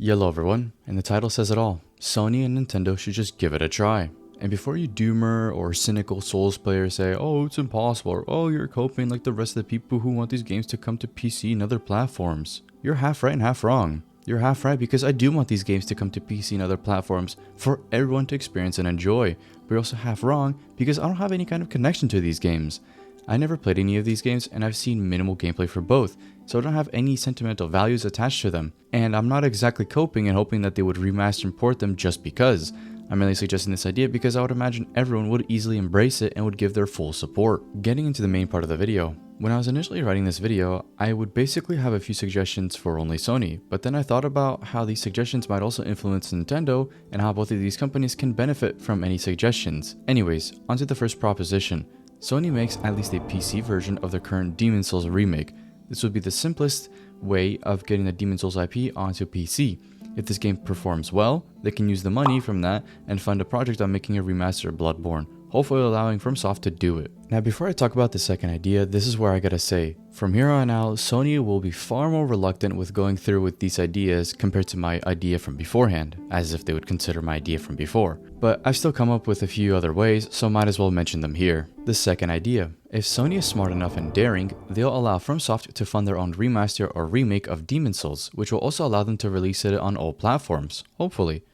Hello everyone, and the title says it all. Sony and Nintendo should just give it a try. And before you doomer or cynical Souls players say, oh, it's impossible, or oh, you're coping like the rest of the people who want these games to come to PC and other platforms, you're half right and half wrong. You're half right because I do want these games to come to PC and other platforms for everyone to experience and enjoy, but you're also half wrong because I don't have any kind of connection to these games. I never played any of these games and I've seen minimal gameplay for both, so I don't have any sentimental values attached to them, and I'm not exactly coping and hoping that they would remaster and port them just because. I'm merely suggesting this idea because I would imagine everyone would easily embrace it and would give their full support. Getting into the main part of the video, when I was initially writing this video, I would basically have a few suggestions for only Sony, but then I thought about how these suggestions might also influence Nintendo and how both of these companies can benefit from any suggestions. Anyways, onto the first proposition. Sony makes at least a PC version of the current Demon's Souls remake. This would be the simplest way of getting the Demon's Souls IP onto PC. If this game performs well, they can use the money from that and fund a project on making a remaster of Bloodborne, hopefully allowing FromSoft to do it. Now before I talk about the second idea, this is where I gotta say, from here on out, Sony will be far more reluctant with going through with these ideas compared to my idea from beforehand, as if they would consider my idea from before. But I've still come up with a few other ways, so might as well mention them here. The second idea. If Sony is smart enough and daring, they'll allow FromSoft to fund their own remaster or remake of Demon's Souls, which will also allow them to release it on all platforms, hopefully.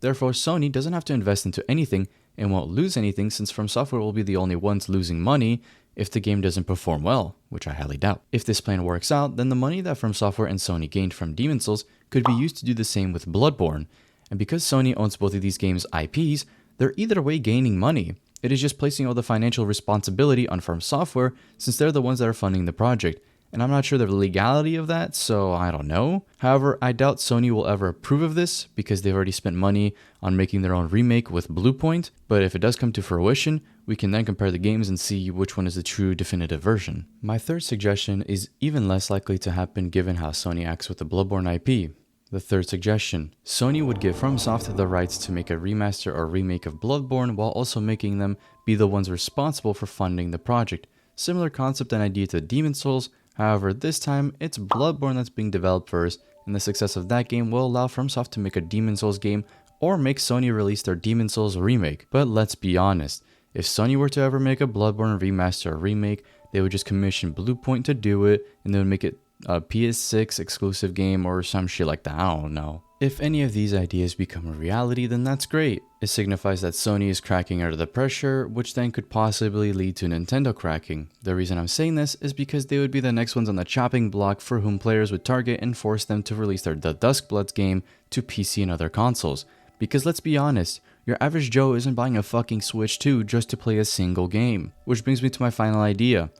Therefore, Sony doesn't have to invest into anything and won't lose anything since FromSoft will be the only ones losing money if the game doesn't perform well, which I highly doubt. If this plan works out, then the money that FromSoft and Sony gained from Demon's Souls could be used to do the same with Bloodborne. And because Sony owns both of these games' IPs, they're either way gaining money. It is just placing all the financial responsibility on FromSoft since they're the ones that are funding the project. And I'm not sure the legality of that, so I don't know. However, I doubt Sony will ever approve of this because they've already spent money on making their own remake with Bluepoint, but if it does come to fruition, we can then compare the games and see which one is the true definitive version. My third suggestion is even less likely to happen given how Sony acts with the Bloodborne IP. The third suggestion. Sony would give FromSoft the rights to make a remaster or remake of Bloodborne while also making them be the ones responsible for funding the project. Similar concept and idea to Demon's Souls. However, this time, it's Bloodborne that's being developed first, and the success of that game will allow FromSoft to make a Demon's Souls game or make Sony release their Demon's Souls remake. But let's be honest, if Sony were to ever make a Bloodborne remaster or remake, they would just commission Bluepoint to do it, and they would make it a PS6 exclusive game or some shit like that, I don't know. If any of these ideas become a reality, then that's great. It signifies that Sony is cracking under the pressure, which then could possibly lead to Nintendo cracking. The reason I'm saying this is because they would be the next ones on the chopping block for whom players would target and force them to release their The Duskbloods game to PC and other consoles. Because let's be honest, your average Joe isn't buying a fucking Switch 2 just to play a single game. Which brings me to my final idea.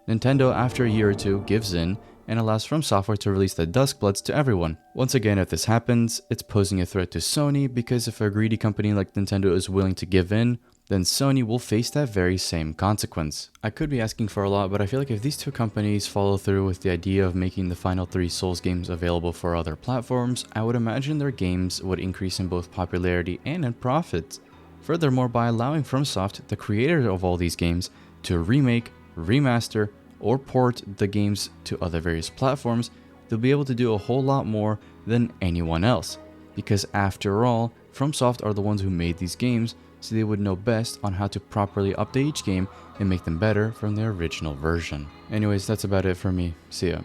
Nintendo, after a year or two, gives in and allows FromSoft to release the Duskbloods to everyone. Once again, if this happens, it's posing a threat to Sony because if a greedy company like Nintendo is willing to give in, then Sony will face that very same consequence. I could be asking for a lot, but I feel like if these two companies follow through with the idea of making the final 3 Souls games available for other platforms, I would imagine their games would increase in both popularity and in profits. Furthermore, by allowing FromSoft, the creator of all these games, to remake, remaster, or port the games to other various platforms, they'll be able to do a whole lot more than anyone else. Because after all, FromSoft are the ones who made these games, so they would know best on how to properly update each game and make them better from their original version. Anyways, that's about it for me. See ya.